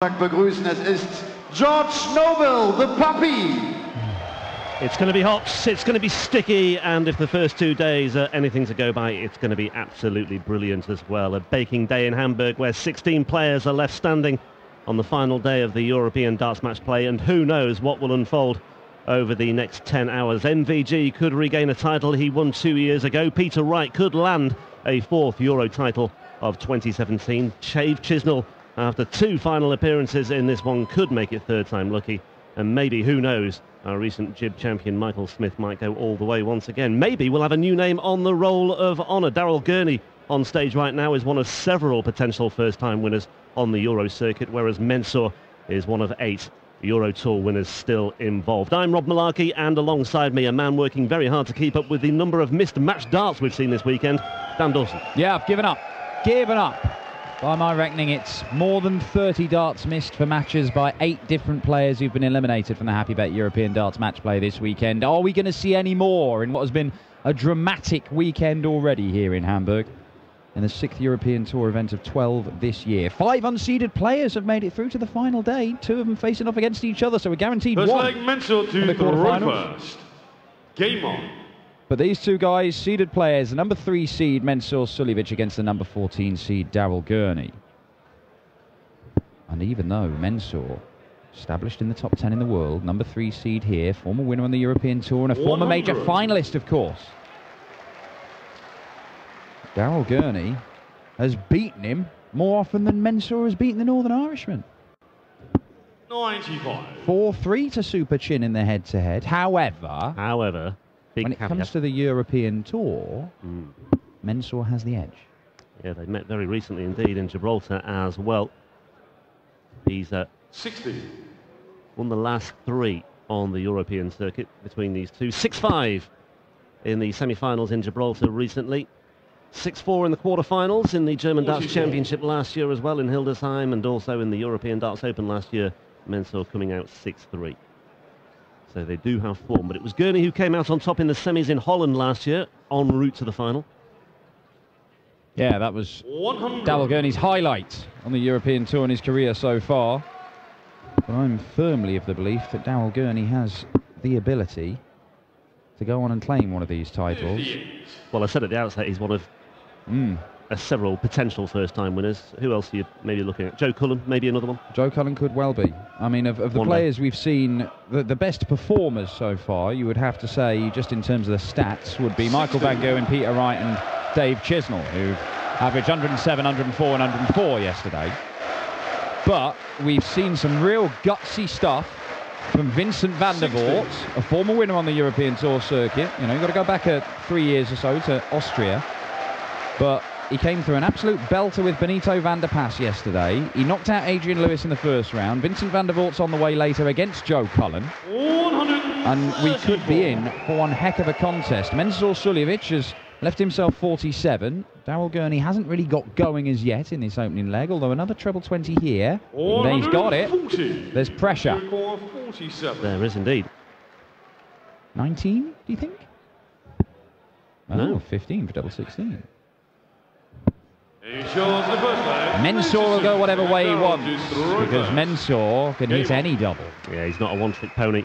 Begrüßen. Es ist George Noble, the puppy. It's going to be hot, it's going to be sticky, and if the first 2 days are anything to go by, it's going to be absolutely brilliant as well. A baking day in Hamburg where 16 players are left standing on the final day of the European darts match play, and who knows what will unfold over the next 10 hours. MVG could regain a title he won 2 years ago. Peter Wright could land a 4th Euro title of 2017. Shave Chisnell, after 2 final appearances in this one, could make it 3rd time lucky. And maybe, who knows, our recent jib champion Michael Smith might go all the way once again. Maybe we'll have a new name on the Roll of Honour. Daryl Gurney on stage right now is one of several potential first-time winners on the Euro circuit, whereas Mensur is one of 8 Euro Tour winners still involved. I'm Rob Malarkey, and alongside me, a man working very hard to keep up with the number of missed match darts we've seen this weekend, Dan Dawson. Yeah, I've given up. By my reckoning, it's more than 30 darts missed for matches by 8 different players who've been eliminated from the Happy Bet European Darts match play this weekend. Are we going to see any more in what has been a dramatic weekend already here in Hamburg? In the 6th European Tour event of 12 this year. 5 unseeded players have made it through to the final day, 2 of them facing off against each other, so we're guaranteed First one leg, Mensur to in the quarterfinals. first. Game on. But these 2 guys, seeded players, the number 3 seed Mensur Suljovic against the number 14 seed Daryl Gurney. And even though Mensur, established in the top 10 in the world, number 3 seed here, former winner on the European Tour and a former major finalist, of course, Daryl Gurney has beaten him more often than Mensur has beaten the Northern Irishman. 95. 4-3 to Super Chin in the head-to-head. However, when it comes to the European Tour, Mensur has the edge. Yeah, they met very recently indeed in Gibraltar as well. He's 60. won the last 3 on the European circuit between these two. 6-5 in the semi-finals in Gibraltar recently. 6-4 in the quarter-finals in the German Darts Championship last year as well in Hildesheim, and also in the European Darts Open last year, Mensur coming out 6-3. So they do have form, but it was Gurney who came out on top in the semis in Holland last year, en route to the final. Yeah, that was Daryl Gurney's highlight on the European Tour in his career so far. But I'm firmly of the belief that Daryl Gurney has the ability to go on and claim one of these titles. Well, I said at the outset he's one of several potential first-time winners. Who else are you maybe looking at? Joe Cullen, maybe another one? Joe Cullen could well be. I mean, of the players we've seen, the best performers so far, you would have to say, just in terms of the stats, would be Michael Van Gogh and Peter Wright and Dave Chisnell, who averaged 107, 104 and 104 yesterday. But we've seen some real gutsy stuff from Vincent van der Voort, a former winner on the European Tour circuit. You know, you've got to go back 3 years or so to Austria. But he came through an absolute belter with Benito van der Pas yesterday. He knocked out Adrian Lewis in the first round. Vincent van der Voort's on the way later against Joe Cullen. And we could be in for one heck of a contest. Mensur Suljovic has left himself 47. Daryl Gurney hasn't really got going as yet in this opening leg, although another treble 20 here. He's got it. There's pressure. There is indeed. 19, do you think? No. Oh, 15 for double 16. Mensur will go whatever way he wants, because Mensur can hit any double. Yeah, he's not a one-trick pony.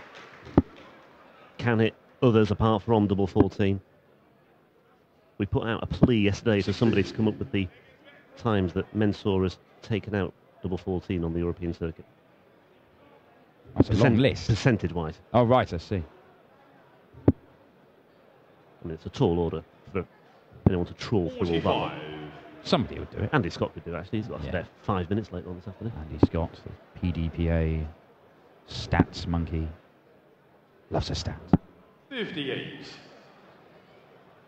Can hit others apart from double 14. We put out a plea yesterday for somebody to come up with the times that Mensur has taken out double 14 on the European circuit. That's a long list. Percentage-wise. Oh, right, I see. I mean, it's a tall order for anyone to trawl through all that. Somebody would do it. Andy Scott could do it, actually. He's got about 5 minutes later on this afternoon. Andy Scott, the PDPA stats monkey. Loves a stat. 58.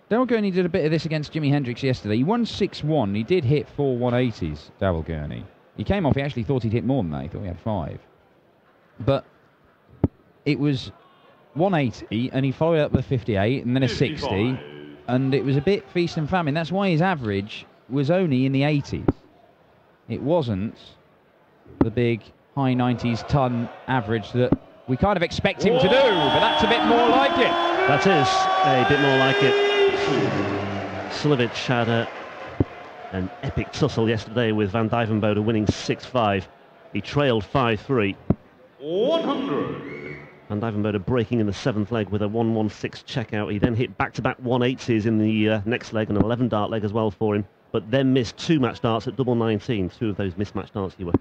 Daryl Gurney did a bit of this against Jimi Hendrix yesterday. He won 6-1. He did hit 4 180s, Daryl Gurney. He came off, he actually thought he'd hit more than that. He thought he had 5. But it was 180, and he followed up with a 58, and then a 60. And it was a bit feast and famine. That's why his average was only in the 80s. It wasn't the big high 90s ton average that we kind of expect him to do, but that's a bit more like it. That is a bit more like it. Suljovic had an epic tussle yesterday with Van Dijvenbode winning 6-5 He trailed 5-3. 100. And Ivan breaking in the 7th leg with a 1-1-6 checkout. He then hit back-to-back 180s in the next leg, an 11-dart leg as well for him, but then missed 2 match darts at double 19. 2 of those mismatched darts you were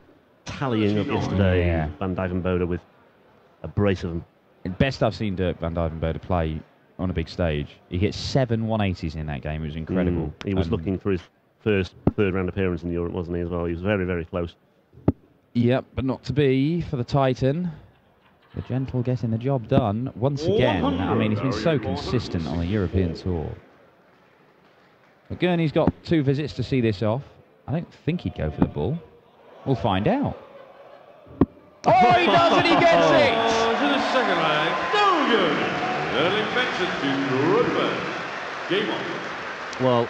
tallying up yesterday. Yeah. Van Dijvenbode with a brace of them. Best I've seen Dirk Van Dijvenbode play on a big stage. He hit 7 180s in that game. It was incredible. He was looking for his first third-round appearance in Europe, wasn't he, as well? He was very, very close. Yep, but not to be for the Titan. The Gentle getting the job done once again. I mean, he's been so consistent on the European Tour. But Gurney's got 2 visits to see this off. I don't think he'd go for the ball. We'll find out. Oh, he does and he gets it! To the second leg, Daryl Gurney. Gentle Mensur Suljovic. Game on. Well,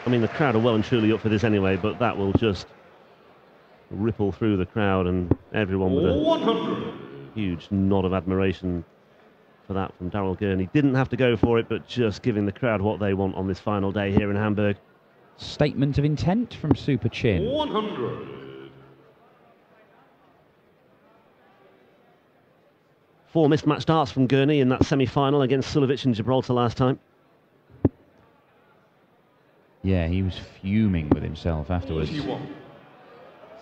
I mean, the crowd are well and truly up for this anyway, but that will just ripple through the crowd, and everyone with a 100. huge nod of admiration for that from Daryl Gurney. Didn't have to go for it, but just giving the crowd what they want on this final day here in Hamburg. Statement of intent from Super Chin. 100. 4 missed match darts from Gurney in that semi-final against Suljovic in Gibraltar last time. Yeah, he was fuming with himself afterwards. 41.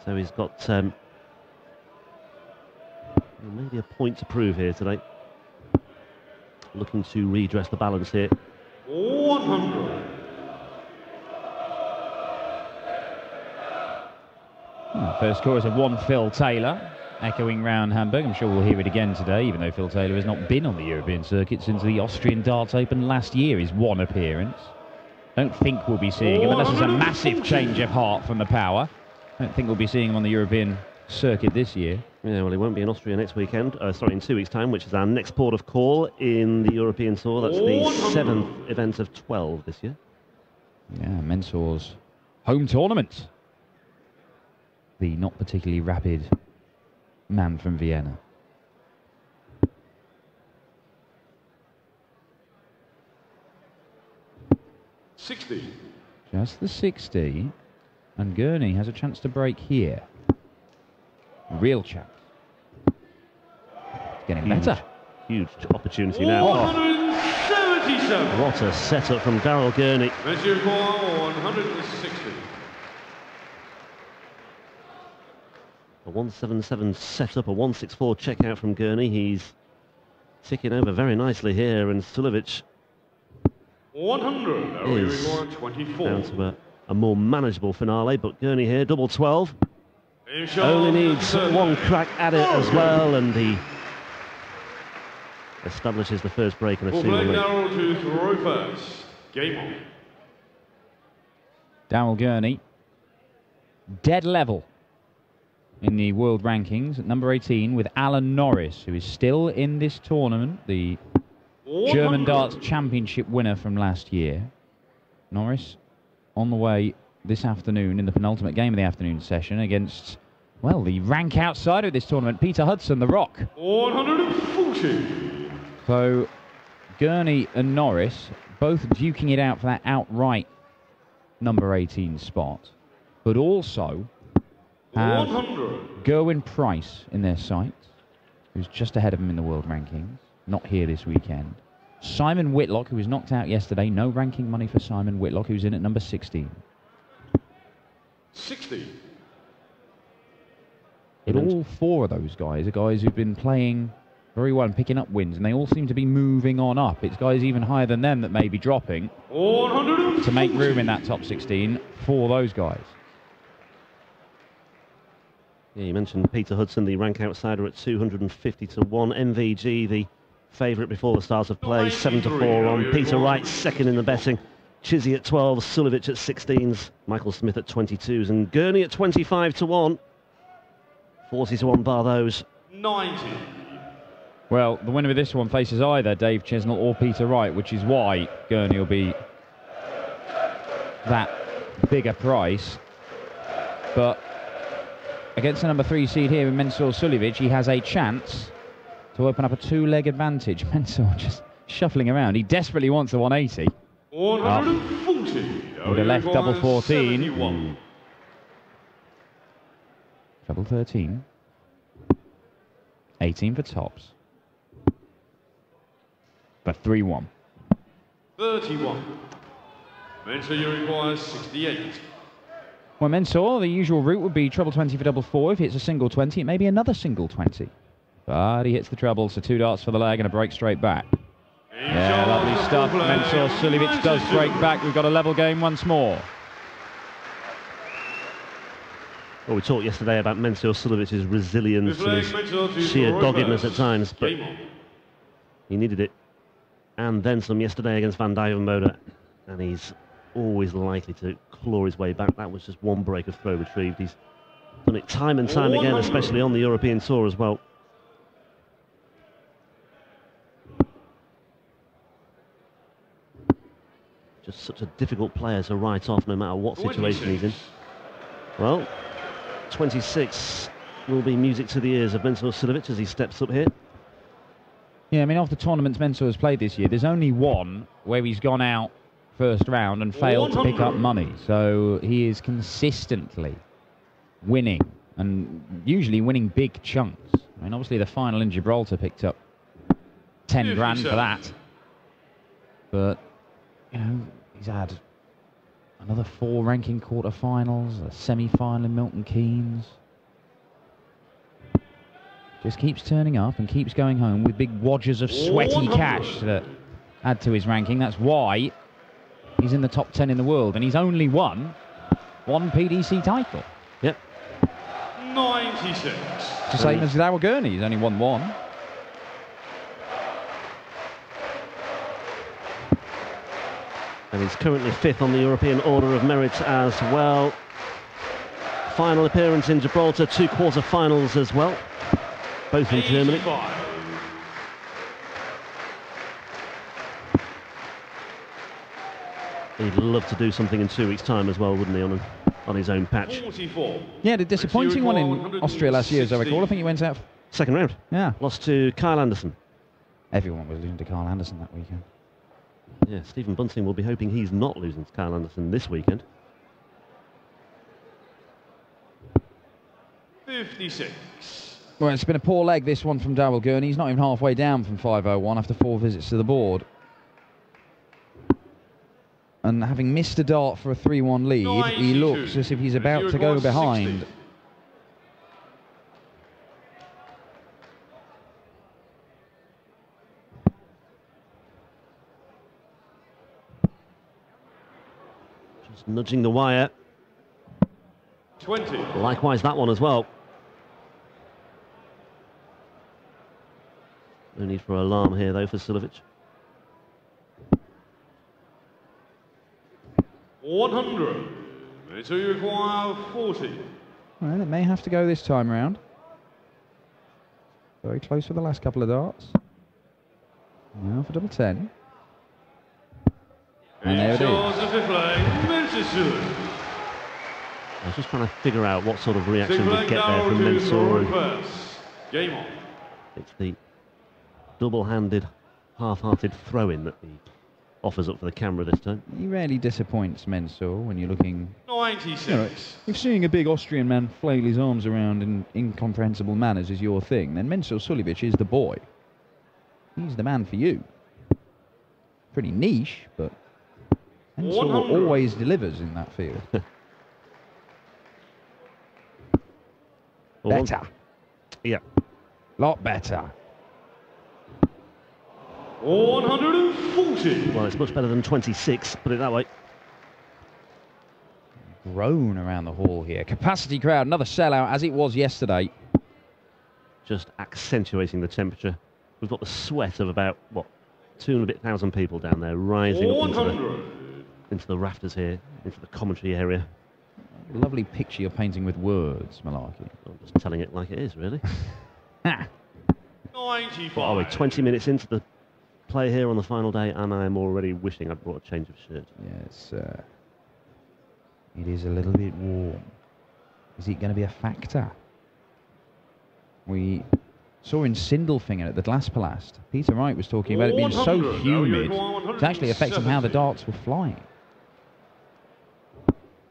So he's got maybe a point to prove here today. Looking to redress the balance here. 100. First chorus of one Phil Taylor, echoing round Hamburg. I'm sure we'll hear it again today, even though Phil Taylor has not been on the European circuit since the Austrian Darts Open last year, his 1 appearance. Don't think we'll be seeing him, unless there's a massive change of heart from the power. I don't think we'll be seeing him on the European circuit this year. Yeah, well, he won't be in Austria next weekend. Sorry, in 2 weeks' time, which is our next port of call in the European Tour. That's the 7th event of 12 this year. Yeah, Mensur's home tournament. The not particularly rapid man from Vienna. $60. Just the 60. And Gurney has a chance to break here. Real chance. Getting better. Huge opportunity now. 177. What a setup from Daryl Gurney. Mensur Suljovic 160. A 177 setup, a 164 checkout from Gurney. He's ticking over very nicely here, and Suljovic 100. is 24. down to a more manageable finale, but Gurney here, double 12. Gentle Only needs Mensur 1 crack at it as well, and he establishes the first break in a single leg. Daryl to throw first. Game on. Daryl Gurney, dead level in the world rankings at number 18 with Alan Norris, who is still in this tournament, the German Darts Championship winner from last year. Norris on the way this afternoon in the penultimate game of the afternoon session against, well, the rank outsider of this tournament, Peter Hudson, the Rock. 140. So Gurney and Norris both duking it out for that outright number 18 spot, but also have 100. Gerwyn Price in their sights, who's just ahead of him in the world rankings, not here this weekend. Simon Whitlock, who was knocked out yesterday, no ranking money for Simon Whitlock, who's in at number 16. 60. But all 4 of those guys are guys who've been playing very well and picking up wins, and they all seem to be moving on up. It's guys even higher than them that may be dropping 140. to make room in that top 16 for those guys. Yeah, you mentioned Peter Hudson, the rank outsider at 250 to 1. MVG, the favourite before the start of play, 7 to 4 on. Peter Wright, second in the betting. Chizzy at 12, Suljovic at 16s, Michael Smith at 22s, and Gurney at 25 to 1. 40 to 1 bar those. 90. Well, the winner of this one faces either Dave Chisnell or Peter Wright, which is why Gurney will be that bigger price. But against the number 3 seed here in Mensur Suljovic, he has a chance to open up a 2-leg advantage. Mensur just shuffling around. He desperately wants the 180. 140. Would have left double 14. Treble 13. 18 for tops. For 3-1. 31. Mensur, you require 68. Well, Mensur, the usual route would be treble 20 for double 4. If he hits a single 20, it may be another single 20. But he hits the treble, so 2 darts for the leg and a break straight back. Yeah, lovely stuff. Mensur Suljovic does break back. We've got a level game once more. Well, we talked yesterday about Mensur Suljovic's resilience and his sheer doggedness at times, but he needed it. And then some yesterday against Van Duijvenbode, and he's always likely to claw his way back. That was just one break of throw retrieved. He's done it time and time again, especially on the European Tour as well. Just such a difficult player to write off no matter what situation he's in. Well, 26 will be music to the ears of Mensur Suljovic as he steps up here. Yeah, I mean, of the tournaments Mensur has played this year, there's only one where he's gone out first round and failed to pick up money. So he is consistently winning, and usually winning big chunks. I mean, obviously the final in Gibraltar picked up 10 grand for that. But, you know, he's had another 4 ranking quarterfinals, a semi-final in Milton Keynes. Just keeps turning up and keeps going home with big wadgers of sweaty cash that add to his ranking. That's why he's in the top 10 in the world, and he's only won 1 PDC title. Yep. 96. It's the same as Daryl Gurney. He's only won 1. And he's currently 5th on the European Order of Merit as well. Final appearance in Gibraltar, 2 quarter-finals as well, both in Germany. 85. He'd love to do something in 2 weeks' time as well, wouldn't he, on his own patch? 44. Yeah, the disappointing one in Austria last year, as I recall. I think he went out second round. Yeah. Lost to Kyle Anderson. Everyone was losing to Kyle Anderson that weekend. Yeah, Stephen Bunting will be hoping he's not losing to Kyle Anderson this weekend. 56. Well, it's been a poor leg, this one from Daryl Gurney. He's not even halfway down from 501 after 4 visits to the board. And having missed a dart for a 3-1 lead, 92. he looks as if he's about to go behind. 60. Just nudging the wire. 20. Likewise that one as well. No need for alarm here though for Suljovic. 100. So you require 40. Well, it may have to go this time round. Very close for the last couple of darts. Now for double 10. And there it is. I was just trying to figure out what sort of reaction we'd get there from Mensur. Game on. It's the double-handed, half-hearted throw-in that he offers up for the camera this time. He rarely disappoints, Mensur, when you're looking... 96. You know, if seeing a big Austrian man flail his arms around in incomprehensible manners is your thing, then Mensur Suljovic is the boy. He's the man for you. Pretty niche, but Mensur always delivers in that field. Better. Yeah. Lot better. 140. Well, it's much better than 26, put it that way. Groan around the hall here. Capacity crowd, another sellout as it was yesterday. Just accentuating the temperature. We've got the sweat of about, what, 2,000 people down there rising up into the rafters here, into the commentary area. Lovely picture you're painting with words, Malarkey. I'm just telling it like it is, really. 95. What are we, 20 minutes into the play here on the final day, and I am already wishing I'd brought a change of shirt. Yes, it is a little bit warm. Is it going to be a factor? We saw in Sindelfingen at the Glaspalast, Peter Wright was talking about it being so humid, it's actually affecting how the darts were flying.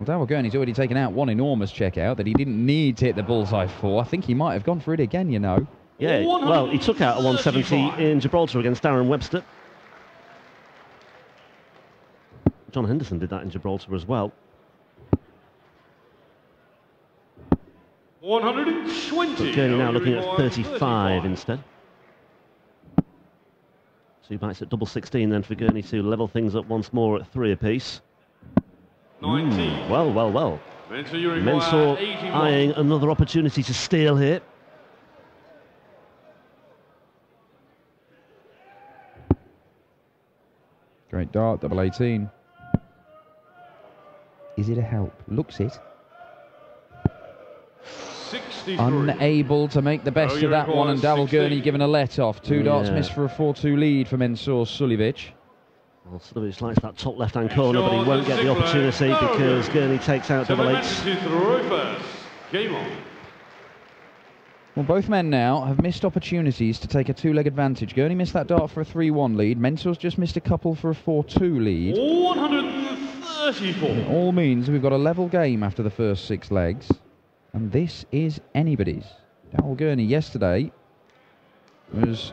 Well, Daryl Gurney's already taken out one enormous check out that he didn't need to hit the bullseye for. I think he might have gone for it again, you know. Yeah, well, he took out a 170 in Gibraltar against Darren Webster. John Henderson did that in Gibraltar as well. 120. But Gurney now looking at 35 instead. 2 bites at double 16 then for Gurney to level things up once more at 3 apiece. 19. Well. Mensur eyeing another opportunity to steal here. Great dart, double 18. Is it a help? Looks it. 63. Unable to make the best of that one, and Daryl Gurney given a let-off. 2 darts missed for a 4-2 lead for Mensur Suljovic. Well, Suljovic likes that top left-hand corner, but he won't get the opportunity because Gurney takes out double 8s. Game on. Well, both men now have missed opportunities to take a 2-leg advantage. Gurney missed that dart for a 3-1 lead. Mensur's just missed a couple for a 4-2 lead. 134. It all means we've got a level game after the first 6 legs. And this is anybody's. Daryl Gurney yesterday was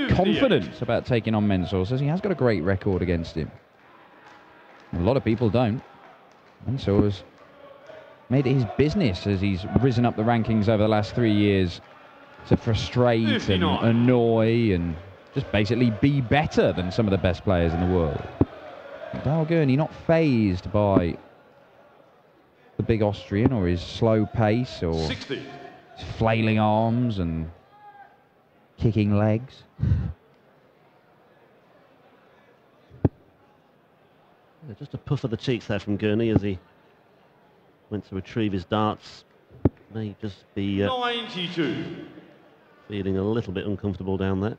confident about taking on Mensur. Says he has got a great record against him. A lot of people don't. Mensur has made it his business as he's risen up the rankings over the last 3 years to frustrate 59. and annoy and just basically be better than some of the best players in the world. Daryl Gurney not fazed by the big Austrian or his slow pace or 60. his flailing arms and kicking legs. Just a puff of the cheeks there from Gurney as he went to retrieve his darts. May just be 92. feeling a little bit uncomfortable down there.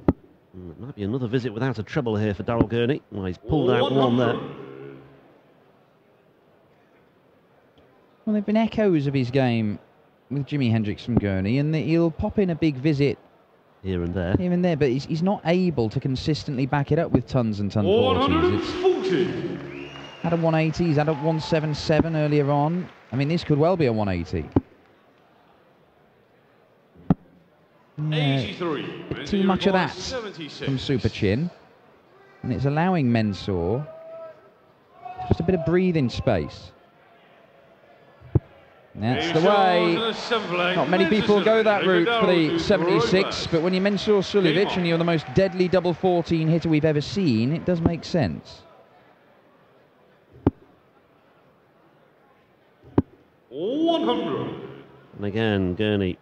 It might be another visit without a treble here for Daryl Gurney. Well, he's pulled out one there. Well, there have been echoes of his game with Jimi Hendrix from Gurney, and he'll pop in a big visit here and there, but he's not able to consistently back it up with tons and tons of 140. Had a 180, he's had a 177 earlier on. I mean, this could well be a 180. 83. Too much of that 76. from Super Chin, and it's allowing Mensur just a bit of breathing space. That's the way. Not many people go that route for the 76, but when you're Mensur Suljovic and you're the most deadly double 14 hitter we've ever seen, it does make sense. 100. and again Gurney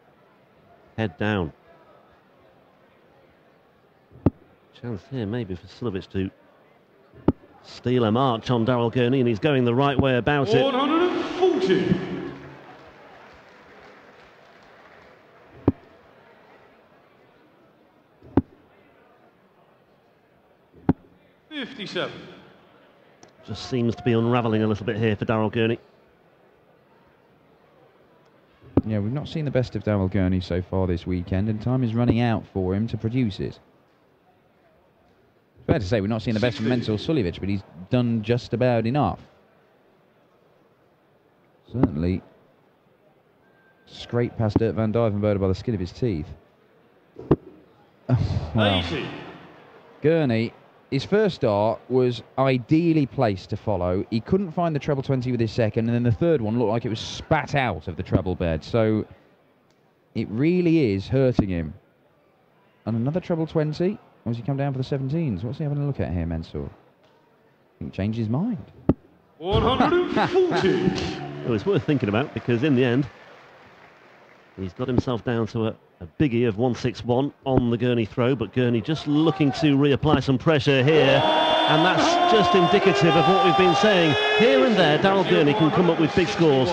head down. Chance here maybe for Suljovic to steal a march on Daryl Gurney, and he's going the right way about it. 140. 57. Just seems to be unravelling a little bit here for Daryl Gurney. Yeah, we've not seen the best of Daryl Gurney so far this weekend, and time is running out for him to produce it. It's fair to say we're not seeing the best of Mensur Suljovic, but he's done just about enough. Certainly scraped past Dirk van Duijvenbode by the skin of his teeth. Well, 80. Gurney, his first dart was ideally placed to follow. He couldn't find the treble 20 with his second, and then the third one looked like it was spat out of the treble bed. So it really is hurting him. And another treble 20. Or has he come down for the 17s? What's he having a look at here, Mensur? I think he changed his mind. 140. Well, it's worth thinking about, because in the end he's got himself down to a biggie of 161 on the Gurney throw, but Gurney just looking to reapply some pressure here, and that's just indicative of what we've been saying. Here and there, Daryl Gurney can come up with big scores,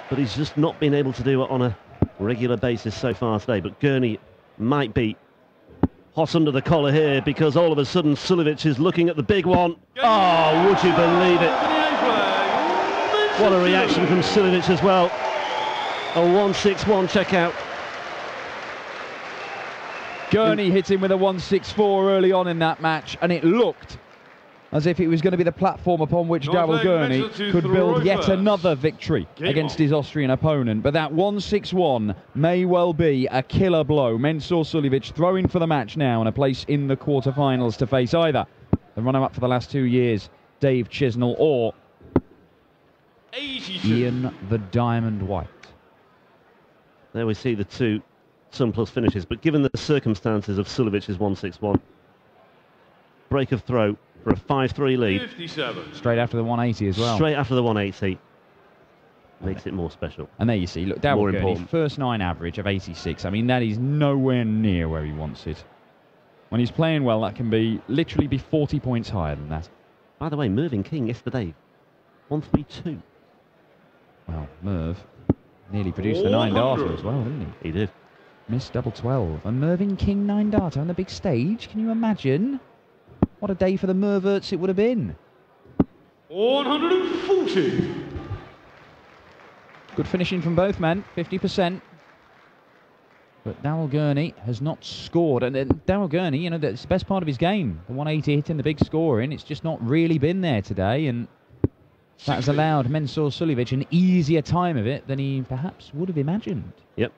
but he's just not been able to do it on a regular basis so far today. But Gurney might be hot under the collar here, because all of a sudden Suljovic is looking at the big one. Oh, would you believe it? What a reaction from Suljovic as well. A 161 checkout. Gurney hit him with a 164 early on in that match, and it looked as if it was going to be the platform upon which Daryl Gurney could build yet another victory against his Austrian opponent. But that 1-6-1 may well be a killer blow. Mensur Suljovic throwing for the match now and a place in the quarterfinals to face either the runner-up for the last 2 years, Dave Chisnell, or 82. Ian the Diamond White. There we see the two sun-plus finishes, but given the circumstances of Suljovic's 1-6-1, break of throw for a 5-3 lead. 57. Straight after the 180 as well. Straight after the 180. Makes it more special. And there you see, look, Daryl Gurney, first 9 average of 86. I mean, that is nowhere near where he wants it. When he's playing well, that can be literally be 40 points higher than that. By the way, Mervyn King yesterday, 132. Well, Merv nearly produced the 9 darter as well, didn't he? He did. Missed double 12. And Mervyn King 9 darter on the big stage. Can you imagine? What a day for the Merverts it would have been. 140. Good finishing from both men, 50%. But Daryl Gurney has not scored. And Daryl Gurney, you know, that's the best part of his game. The 180 hitting the big scoring. It's just not really been there today. And that has allowed Mensur Suljovic an easier time of it than he perhaps would have imagined. Yep.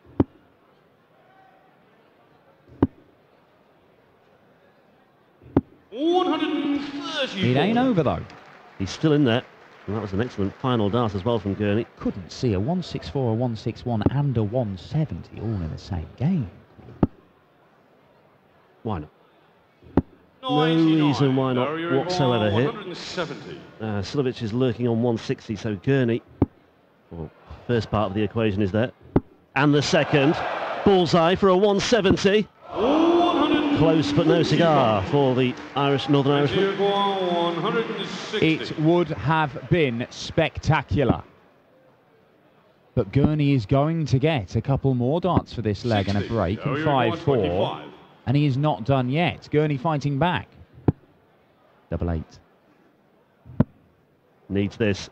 It ain't over, though. He's still in there. And that was an excellent final dart as well from Gurney. Couldn't see a 164, a 161 and a 170 all in the same game. Why not? No reason why not whatsoever here. Suljovic is lurking on 160, so Gurney, well, first part of the equation is there. And the second, bullseye for a 170. Close but no cigar for the Northern Irishman. It would have been spectacular. But Gurney is going to get a couple more darts for this leg and a break in 5-4. And he is not done yet. Gurney fighting back. Double 8. Needs this.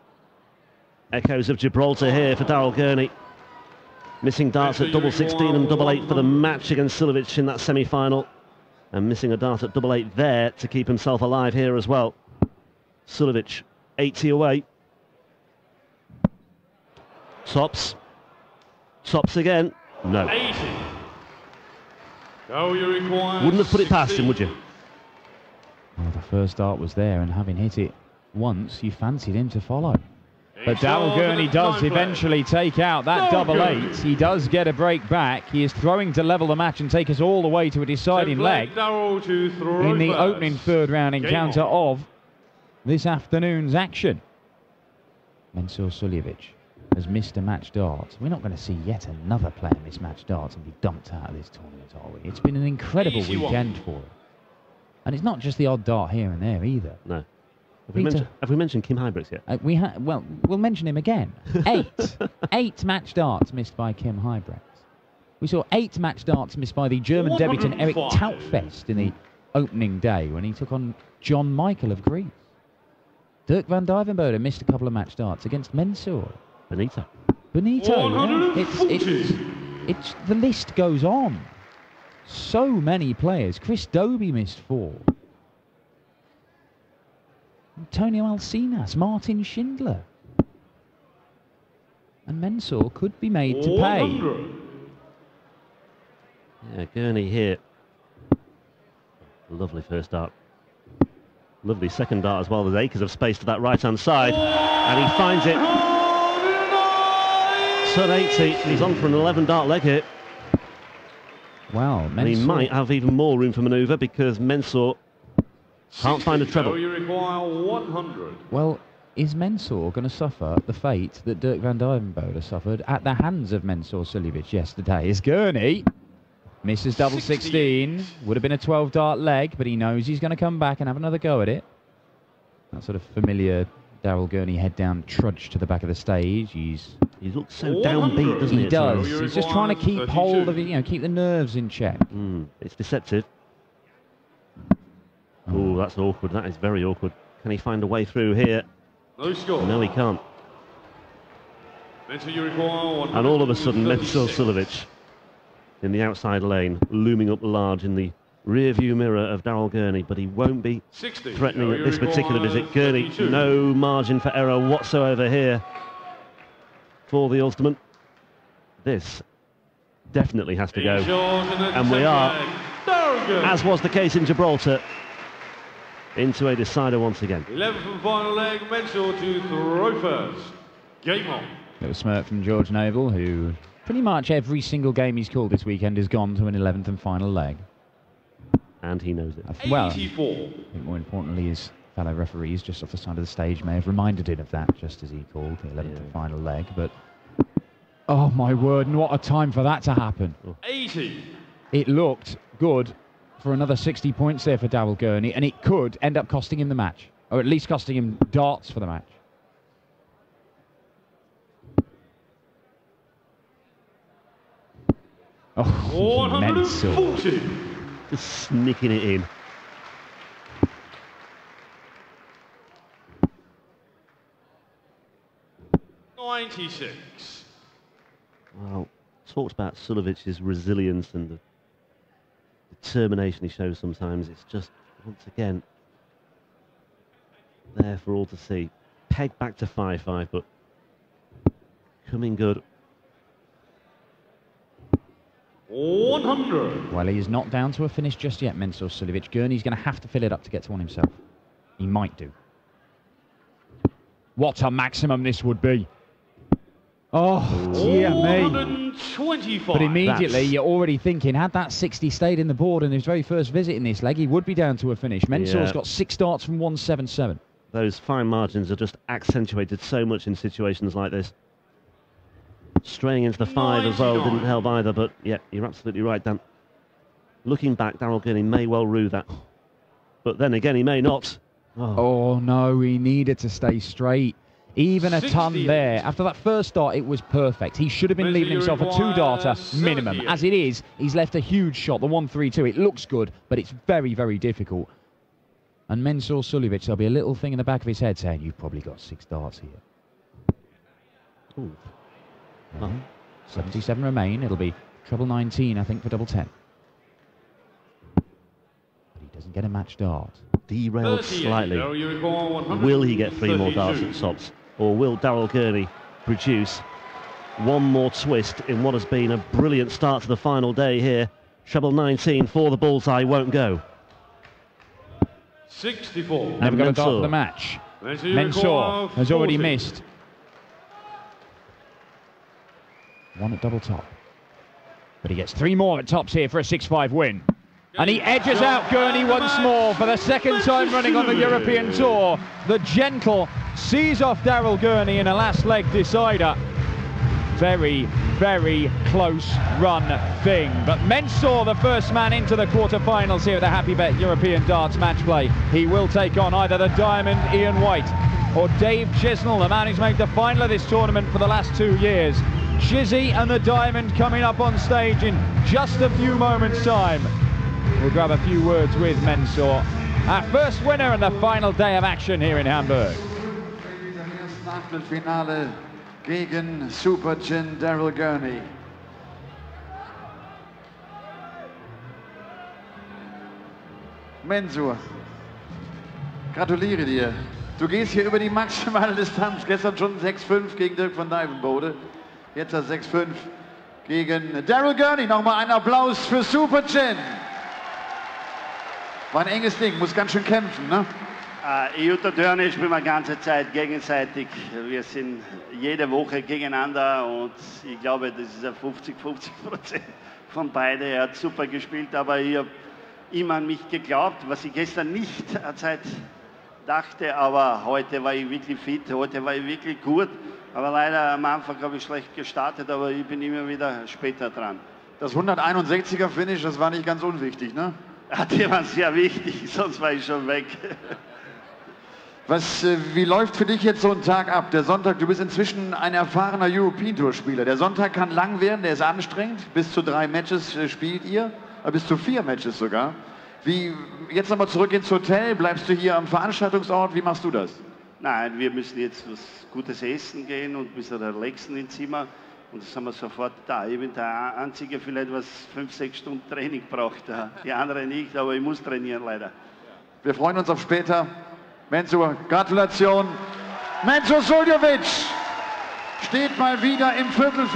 Echoes of Gibraltar here for Daryl Gurney. Missing darts at double 16 and double 8 for the match against Suljovic in that semi-final. And missing a dart at double 8 there to keep himself alive here as well. Suljovic, 80 away. Tops. Tops again. No. 80. Wouldn't have put it past him, would you? Well, the first dart was there, and having hit it once, you fancied him to follow. But Daryl Gurney does eventually take out that double 8. He does get a break back. He is throwing to level the match and take us all the way to a deciding leg in the opening third round encounter of this afternoon's action. Mensur Suljovic has missed a match dart. We're not going to see yet another player miss match darts and be dumped out of this tournament, are we? It's been an incredible weekend for him. And it's not just the odd dart here and there either. No. Have we mentioned Kim Huybrechts yet? Well, we'll mention him again. 8 match darts missed by Kim Huybrechts. We saw 8 match darts missed by the German debutant Erik Tautfest in the opening day when he took on John Michael of Greece. Dirk van Dijvenbode missed a couple of match darts against Mensur. Benito. Yeah. It's the list goes on. So many players. Chris Dobie missed 4. Antonio Alcinas, Martin Schindler. And Mensur could be made to pay. Yeah, Gurney here. Lovely first dart. Lovely second dart as well. There's acres of space to that right-hand side. And he finds it. Sun 80. He's on for an 11-dart leg here. Wow, Mensur. And he might have even more room for manoeuvre because Mensur can't find a treble. You require 100. Well, is Mensur going to suffer the fate that Dirk van Dijvenbode suffered at the hands of Mensur Suljovic yesterday? Is Gurney misses double 16. Would have been a 12-dart leg, but he knows he's going to come back and have another go at it. That sort of familiar Daryl Gurney head down trudge to the back of the stage. He looks so downbeat, doesn't he? He does. He's just trying to keep hold of it, keep the nerves in check. It's deceptive. Oh, that's awkward. That is very awkward. Can he find a way through here? No score. No, he can't. And all of a sudden, Mensur Suljovic in the outside lane, looming up large in the rear view mirror of Daryl Gurney, but he won't be threatening at this particular visit. Gurney, no margin for error whatsoever here for the Ulsterman. This definitely has to go, and we are, as was the case in Gibraltar, into a decider once again. 11th and final leg, Mensur to throw first. Game on. Little smirk from George Noble, who pretty much every single game he's called this weekend has gone to an 11th and final leg. And he knows it. Well, 84. I think more importantly, his fellow referees just off the side of the stage may have reminded him of that, just as he called the 11th and final leg. But oh my word, and what a time for that to happen. 80. It looked good for another 60 points there for Daryl Gurney, and it could end up costing him the match, or at least costing him darts for the match. Oh, 140. Just sneaking it in. $96. Well, talks about Suljovic's resilience and the determination he shows sometimes. It's just, once again, there for all to see. Pegged back to 5-5, but coming good. 100. Well, he's not down to a finish just yet, Mensur Suljovic. Gurney's going to have to fill it up to get to one himself. He might do. What a maximum this would be. Oh, dear me. 125. But immediately you're already thinking, had that 60 stayed in the board in his very first visit in this leg, he would be down to a finish. Mensur's got 6 darts from 177. Those fine margins are just accentuated so much in situations like this. Straying into the 5 as well didn't help either, but yeah, you're absolutely right, Dan. Looking back, Daryl Gurney may well rue that. But then again, he may not. Oh no, he needed to stay straight. Even a ton there. After that first dart, it was perfect. He should have been leaving himself a 2-darter minimum. As it is, he's left a huge shot, the 1-3-2. It looks good, but it's very, very difficult. And Mensur Suljovic, there'll be a little thing in the back of his head saying, you've probably got 6 darts here. Ooh. 77 remain. It'll be treble 19, I think, for double 10. But he doesn't get a match dart. Derailed slightly. Will he get 3 more darts at tops? Or will Daryl Gurney produce one more twist in what has been a brilliant start to the final day here? Treble 19 for the bullseye won't go. 64. Never got a dart for the match. Mensur has already missed. 1 at double top. But he gets 3 more at tops here for a 6-5 win. And he edges out Gurney once more for the 2nd time running on the European Tour. The Gentle sees off Daryl Gurney in a last leg decider. Very, very close run thing. But Mensur, the first man into the quarterfinals here at the Happy Bet European Darts match play. He will take on either the Diamond Ian White or Dave Chisnell, the man who's made the final of this tournament for the last 2 years. Chizzy and the Diamond coming up on stage in just a few moments' time. We'll grab a few words with Mensur. Our first winner in the final day of action here in Hamburg. Achtelfinale gegen Super-Gin Daryl Gurney. Mensur, gratuliere dir. Du gehst hier über die maximale Distanz. Gestern schon 6-5 gegen Dirk van Dijvenbode. Jetzt das 6-5 gegen Daryl Gurney. Nochmal einen Applaus für Super-Gin. War ein enges Ding, muss ganz schön kämpfen, ne? Ich und der Gurney spielen wir die ganze Zeit gegenseitig. Wir sind jede Woche gegeneinander und ich glaube, das ist ja 50-50% von beiden. Er hat super gespielt, aber ich habe immer an mich geglaubt, was ich gestern nicht eine Zeit dachte, aber heute war ich wirklich fit, heute war ich wirklich gut. Aber leider am Anfang habe ich schlecht gestartet, aber ich bin immer wieder später dran. Das 161er Finish, das war nicht ganz unwichtig, ne? Ja, die waren sehr wichtig, sonst war ich schon weg. Wie läuft für dich jetzt so ein Tag ab? Der Sonntag, du bist inzwischen ein erfahrener European Tour Spieler. Der Sonntag kann lang werden, der ist anstrengend. Bis zu 3 Matches spielt ihr, bis zu 4 Matches sogar. Jetzt nochmal zurück ins Hotel, bleibst du hier am Veranstaltungsort, wie machst du das? Nein, wir müssen jetzt was Gutes essen gehen und bis der Lexen ins Zimmer. Und das haben wir sofort da. Ich bin der Einzige vielleicht, was 5-6 Stunden Training braucht. Die anderen nicht, aber ich muss trainieren leider. Wir freuen uns auf später. Mensur, Gratulation. Mensur Suljovic steht mal wieder im Viertelfinale.